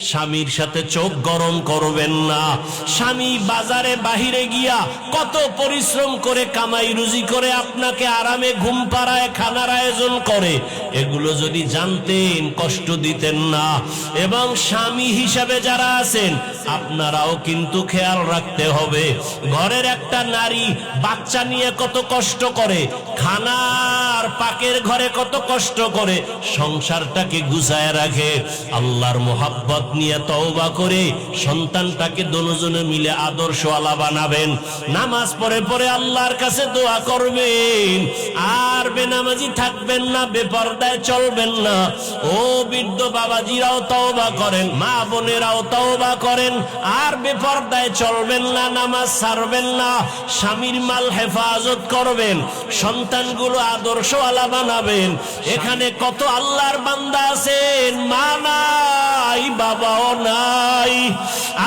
স্বামীর সাথে চোখ গরম করবেন না। স্বামী বাজারে বাহিরে গিয়া কত পরিশ্রম করে কামাই রুজি করে আপনাকে আরামে ঘুম পাড়ায় খানার আয়োজন করে, এগুলো যদি জানতেন কষ্ট দিতেন না। এবং স্বামী হিসাবে যারা আছেন আপনারাও কিন্তু খেয়াল রাখতে হবে, ঘরের একটা নারী বাচ্চা নিয়ে কত কষ্ট করে, খানার পাকের ঘরে কত কষ্ট করে সংসারটাকে গুছায় রাখে। আল্লাহর মোহাব্বত নিয়ে তওবা করে সন্তানটাকে দুজনে মিলে আদর্শওয়ালা বানাবেন। নামাজ পড়ে পড়ে আল্লাহর কাছে দোয়া করবেন, আর বেনামাজি থাকবেন না, বেপরদায় চলবেন না। ও বৃদ্ধ বাবাজিরাও তওবা করেন, মা বোনেরাও তওবা করেন, আর বেপরদায় চলবেন না, নামাজ ছাড়বেন না, স্বামীর মাল হেফাজত করবেন, সন্তানগুলো আদর্শওয়ালা বানাবেন। এখানে কত আল্লাহর বান্দা আছেন, মা নাই বাবাও নাই,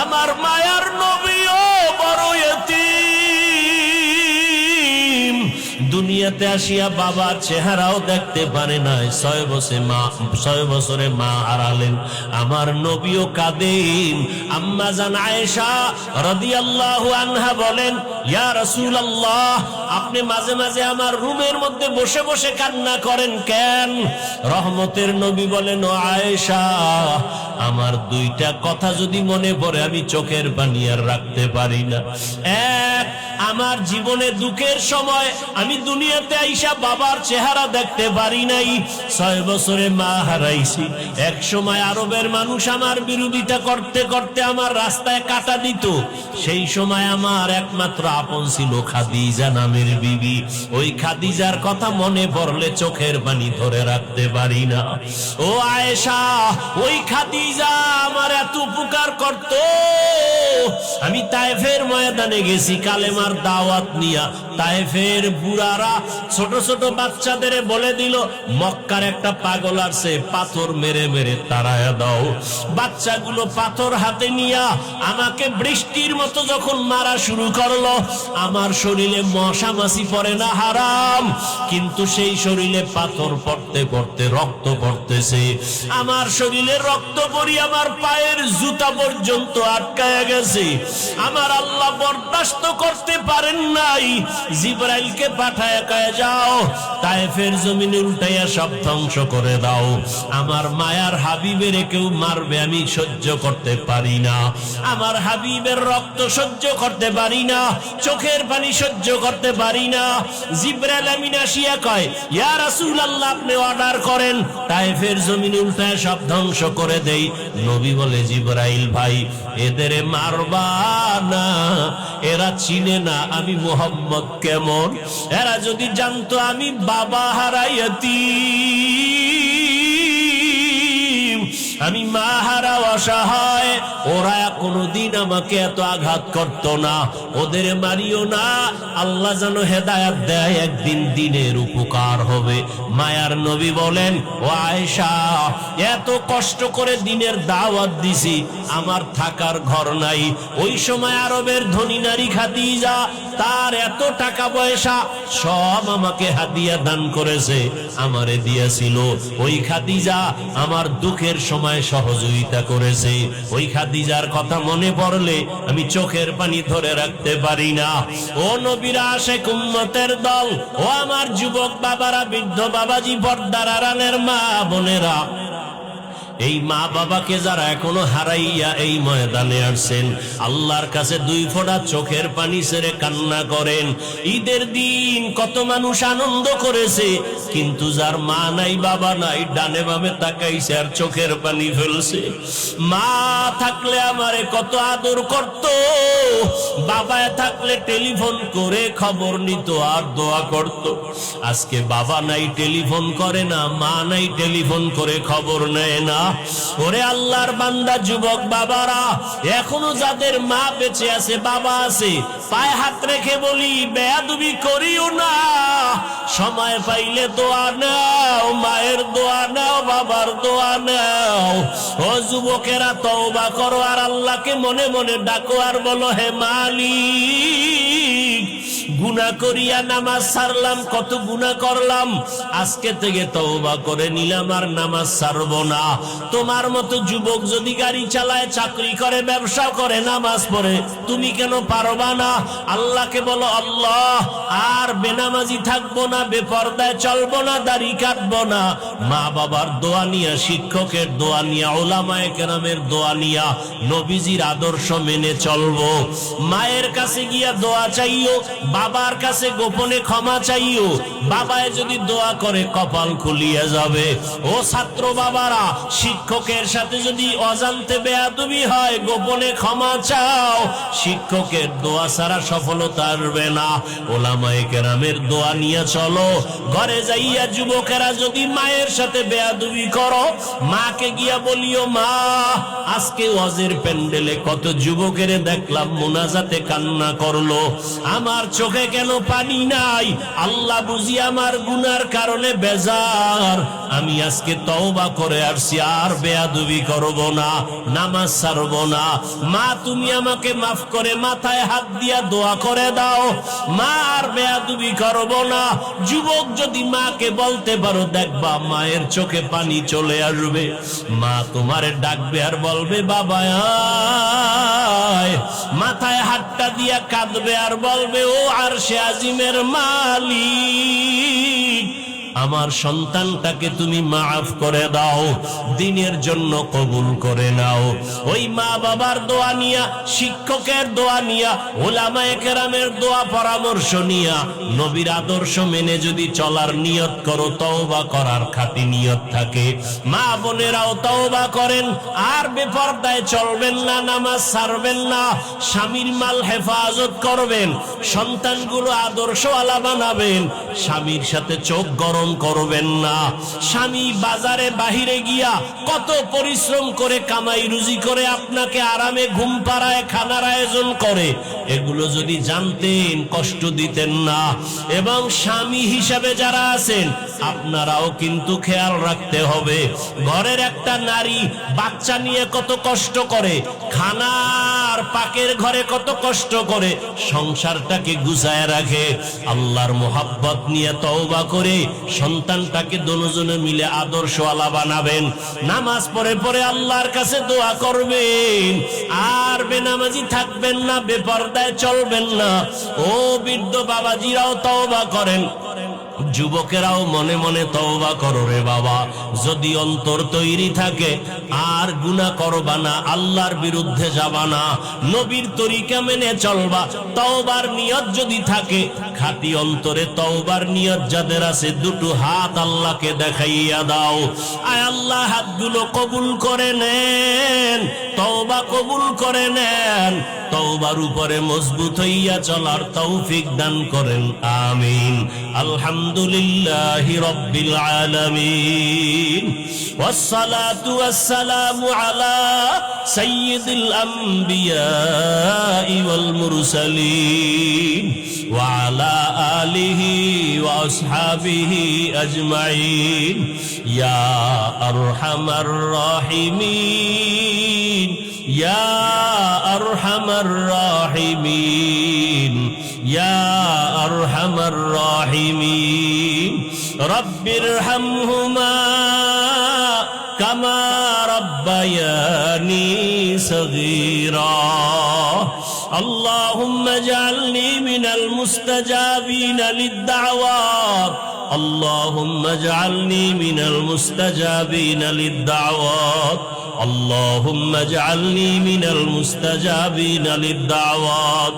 আমার মায়ার নবীও বড় ইতিম, দুনিয়াতে আসিয়া বাবার চেহারাও দেখতে পারে নাই, 6 বছরে মা হারালেন। আমার নবীও কাঁদেন। আম্মা জান আয়েশা রাদিয়াল্লাহু আনহা বলেন, ইয়া রাসূলুল্লাহ, আপনি মাঝে মাঝে আমার রুমের মধ্যে বসে বসে কান্না করেন কেন? রহমতের নবী বলেন, ও আয়েশা, আমার দুইটা কথা যদি মনে পড়ে আমি চোখের পানি আর রাখতে পারি না। এক, আমার জীবনে দুঃখের সময় আমি দুনিয়াতে আইসা বাবার চেহারা দেখতে পারি নাই, 6 বছরে মা হারাইছি। এক সময় আরবের মানুষ আমার বিরোধিতা করতে করতে আমার রাস্তায় কাটা দিত, সেই সময় আমার একমাত্র আপন ছিল খাদিজা নামের বিবি। ওই খাদিজার কথা মনে পড়লে চোখের পানি ধরে রাখতে পারি না। ও আয়েশা, ওই খাদিজা আমার এত উপকার করত। আমি তায়েফের ময়দানে গেছি কালেমার দাওয়াত নিয়া, তায়েফের বুড়ারা ছোট ছোট বাচ্চাদের বলে দিল, মক্কার একটা পাগল আছে, পাথর মেরে মেরে তাড়ায়া দাও। বাচ্চাগুলো পাথর হাতে নিয়া আমাকে বৃষ্টির মতো যখন মারা শুরু করলো, আমার শরীরে মশা মাছি পড়ে না হারাম, কিন্তু সেই শরীরে পাথর পড়তে পড়তে রক্ত পড়তেছে। আমার শরীরে রক্ত পড়ি আমার পায়ের জুতা পর্যন্ত আটকায়া গেছে। আমার আল্লাহ বরদাস্ত করতে পারেন নাই, জিবরাইলকে পাঠায়া কয়ে যাও তায়েফের জমিনে উল্টাইয়া সব ধ্বংস করে দাও। আমার মায়ার হাবিবের কেউ মারবে আমি সহ্য করতে পারি না, আমার হাবিবের রক্ত সহ্য করতে পারি না, চোখের পানি সহ্য করতে পারি না। জিবরাইল আমিন আসিয়া কয়, ইয়া রাসূলুল্লাহ, আপনি অর্ডার করেন তায়েফের জমিনে উল্টায়া সব ধ্বংস করে দেই। নবী বলে, জিবরাইল ভাই, এদের মারবা না, এরা চিনে না আমি মুহাম্মদ কেমন। এরা যদি জানতো আমি বাবা হারাইয়াতি, আমি মা হারা অসহায়, ওরা কোনদিন আমাকে এত আঘাত করত না। ওদের মারিও না, আল্লাহ যেন হেদায়েত দেয়, একদিন দিনের উপকার হবে। মায়ার নবী বলেন, ও আয়েশা, এত কষ্ট করে দিনের দাওয়াত দিছি, আমার থাকার ঘর নাই। ওই সময় আরবের ধনী নারী খাদিজা, তার এত টাকা পয়সা সব আমাকে হাদিয়া দান করেছে, আমারে দিয়েছিল। ওই খাদিজা আমার দুঃখের সময় সহযোগিতা করেছে। ওই খাদিজার কথা মনে পড়লে আমি চোখের পানি ধরে রাখতে পারি না। ও নবীর আশিক উম্মতের দল, ও আমার যুবক বাবারা, বৃদ্ধ বাবাজি, পর্দার আড়ালের মা বোনেরা, এই মা বাবাকে যারা এখনো হারাইয়া এই ময়দানে আসছেন, আল্লাহর কাছে 2 ফোঁটা চোখের পানি ছেড়ে কান্না করেন। ঈদের দিন কত মানুষ আনন্দ করেছে, কিন্তু যার মা নাই বাবা নাই, ডানে বামে তাকাইছে আর চোখের পানি ফেলছে। মা থাকলে আমারে কত আদর করত, বাবা থাকলে টেলিফোন করে খবর নিত আর দোয়া করত। আজকে বাবা নাই, টেলিফোন করে না, মা নাই, টেলিফোন করে খবর নেয় না। ওরে আল্লাহর বান্দা যুবক বাবারা, এখনো যাদের মা বেঁচে আছে, বাবা আছে, পায়ে হাত রেখে বলি, বেয়াদবি করিও না। সময় পাইলে দোয়া নাও, মায়ের দোয়া নাও, বাবার দোয়া নাও। ও যুবকেরা, তওবা করো আর আল্লাহকে মনে মনে ডাকো আর বলো, হে মালিক, গুনাহ করিয়া নামাজ ছাড়লাম, কত গুনাহ করলাম, আজকে থেকে তওবা করে নিলাম আর নামাজ ছাড়বো না। তোমার মতো যুবক যদি গাড়ি চালায়, চাকরি করে, ব্যবসা করে, নামাজ পড়ে, তুমি কেন পারবা না? আল্লাহকে বলো, আল্লাহ আর বেনামাজি থাকবো না, বেপরদায় চলবো না, দাড়ি কাটবো না। মা বাবার দোয়া নিয়া, শিক্ষকের দোয়া নিয়া, উলামায়ে কেরামের দোয়া নিয়া নবীজির আদর্শ মেনে চলবো। মায়ের কাছে গিয়া দোয়া চাইও, বাবার কাছে গোপনে ক্ষমা চাইও। বাবায় যদি দোয়া করে কপাল খুলিয়া যাবে। ও ছাত্র বাবারা, শিক্ষকের সাথে যদি অজান্তে বেয়াদবি হয়, গোপনে ক্ষমা চাও। শিক্ষকের দোয়া ছাড়া সফলতা আসবে না। উলামায়ে কেরামের দোয়া নিয়ে চলো। ঘরে যাইয়া যুবকেরা যদি মায়ের সাথে বেয়াদবি করো, মাকে গিয়া বলিও, মা আজকে ওয়াজের প্যান্ডেলে কত যুবকের দেখলাম মুনাজাতে কান্না করলো, আমার চোখে কেন পানি নাই? আল্লাহ বুঝি আমার গুনার কারণে বেজার, আমি আজকে তওবা করে আসছি, আর বেয়াদবি করব না, নামাজ ছাড়ব না। মা তুমি আমাকে মাফ করে মাথায় হাত দিয়া দোয়া করে দাও, মা আর বেয়াদবি করব না। যুবক যদি মাকে বলতে পারো, দেখবা মায়ের চোখে পানি চলে আসবে। মা তোমারে ডাকবে আর বলবে, বাবা আয়। মাথায় হাতটা দিয়া কাঁদবে আর বলবে, ও আরশে আজিমের মালিক, আমার সন্তানটাকে তুমি মাফ করে দাও, দিনের জন্য কবুল করে নাও। ওই মা বাবার দোয়া নিয়া, শিক্ষকের দোয়া নিয়া, উলামায়ে কেরামের দোয়া পরামর্শ নিয়া, নবীর আদর্শ মেনে যদি চলার নিয়ত করো, তওবা করার খাঁটি নিয়ত থাকে, মা বোনেরাও তওবা করেন, আর বেপরদায় চলবেন না, নামাজ ছাড়বেন না, স্বামীর মাল হেফাজত করবেন, সন্তানগুলো আদর্শওয়ালা বানাবেন, স্বামীর সাথে চোখ গরম করবেন না। স্বামী বাজারে বাহিরে গিয়া কত পরিশ্রম করে কামাই রুজি করে আপনাকে আরামে ঘুম পাড়ায়, খানার আয়োজন করে, এগুলো যদি জানতেন কষ্ট দিতেন না। এবং স্বামী হিসাবে যারা আছেন, আপনারাও কিন্তু খেয়াল রাখতে হবে, ঘরের একটা নারী বাচ্চা নিয়ে কত কষ্ট করে, খানার পাকের ঘরে কত কষ্ট করে সংসারটাকে গুছায় রাখে। আল্লাহর মোহাব্বত নিয়ে তওবা করে সন্তানটাকে দুজনে মিলে আদর্শওয়ালা বানাবেন, নামাজ পড়ে পড়ে আল্লাহর কাছে দোয়া করবেন, আর বেনামাজি থাকবেন না, বেপরদায় চলবেন না। ও বৃদ্ধ বাবাজিরাও তওবা করেন, যুবকেরাও মনে মনে তওবা করো রে বাবা। যদি অন্তর তৈরি থাকে, আর গুনাহ করবা না, আল্লাহর বিরুদ্ধে যাবা না, নবীর তরিকা মেনে চলবা, তওবার নিয়ত যদি থাকে, খাঁটি অন্তরে তওবার নিয়ত যাদের আছে, দুটো হাত আল্লাহকে দেখাইয়া দাও। আয় আল্লাহ হাতগুলো কবুল করে নেন, তওবা কবুল করে নেন, তওবার উপরে মজবুত হইয়া চলার তৌফিক দান করেন, আমিন। আলহামদুলিল্লাহি রাব্বিল আলামিন, ওয়াসসালাতু ওয়াসসালামু আলা সাইয়্যিদিল আমবিয়াই ওয়াল মুরসালিন ওয়া আলা আলিহি ওয়া আসহাবিহি আজমাইন, ইয়া আরহামার রাহিমিন, ইয়া আরহামার রাহিমিন, ইয়া আরহামার রাহিমিন। রব্বিরহামহুমা কামা রব্বায়ানি সগীরা। আল্লাহুম্মা জাআলনি মিনাল মুস্তাজাবিনা লিদ-দাওয়াত, اللهم اجعلني من المستجابين للدعوات، اللهم اجعلني من المستجابين للدعوات.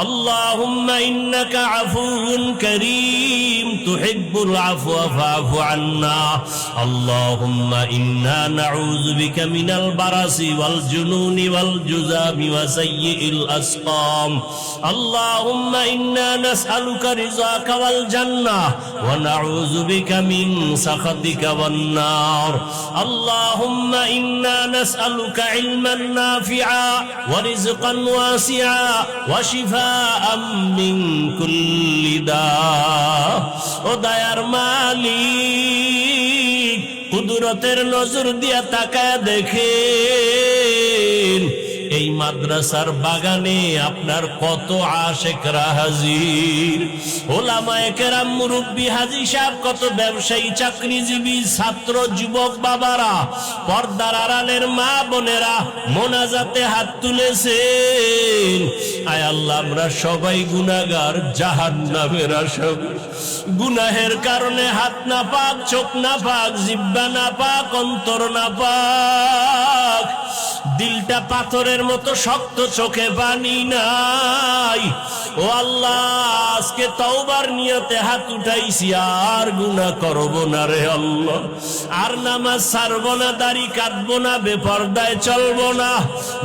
اللهم إنك عفو كريم تحب العفو فاعف عنا. اللهم إنا نعوذ بك من البرص والجنون والجذام وسيء الأسقام. اللهم إنا نسألك رضاك والجنة ونعوذ بك من سخطك والنار. اللهم إنا نسألك علما نافعا ورزقا واسعا وشفاء من كل داء. ও দয়ার মালিক, কুদরতের নজর দিয়া তাকায় দেখেন, এই মাদ্রাসার বাগানে আপনার কত আশেকরা হাজির, ওলামায়ে কেরাম, মুরব্বী, হাজী সাহেব, কত ব্যবসায়ী, চাকরিজীবী, ছাত্র, যুবক বাবারা, পর্দার আড়ালের মা বোনেরা মোনাজাতে হাত তুলেছেন। আয় আল্লাহ, আমরা সবাই গুনাহগার, জাহান্নামের আসামি। গুনাহের কারণে হাত না পাক, চোখ না পাক, জিহ্বা না পাক, অন্তর না পাক, দিলটা পাথরের মতো শক্ত, চোখে পানি নাই। ও আল্লাহ, আজকে তওবার নিয়তে হাত উঠাইছি, আর গুনাহ করব না রে আল্লাহ, আর নামাজ ছাড়ব না, দাড়ি কাটব না, বেপরদায় চলব না।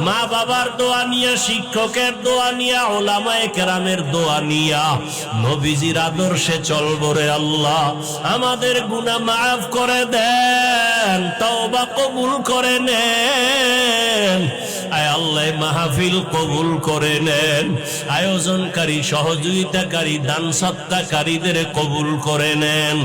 মা বাবার দোয়া নিয়া, শিক্ষকের দোয়া নিয়া, ওলামায়ে কেরামের দোয়া নিয়া নবীজির আদর্শে চলব রে আল্লাহ। আমাদের গুনাহ মাফ করে দেন, তওবা কবুল করে নেন। আয় আল্লাহ, মাহফিল কবুল করে নেন, আয়োজনকারী, সহযোগিতাকারী, দান সত্তাকারীদের কবুল করে নেন।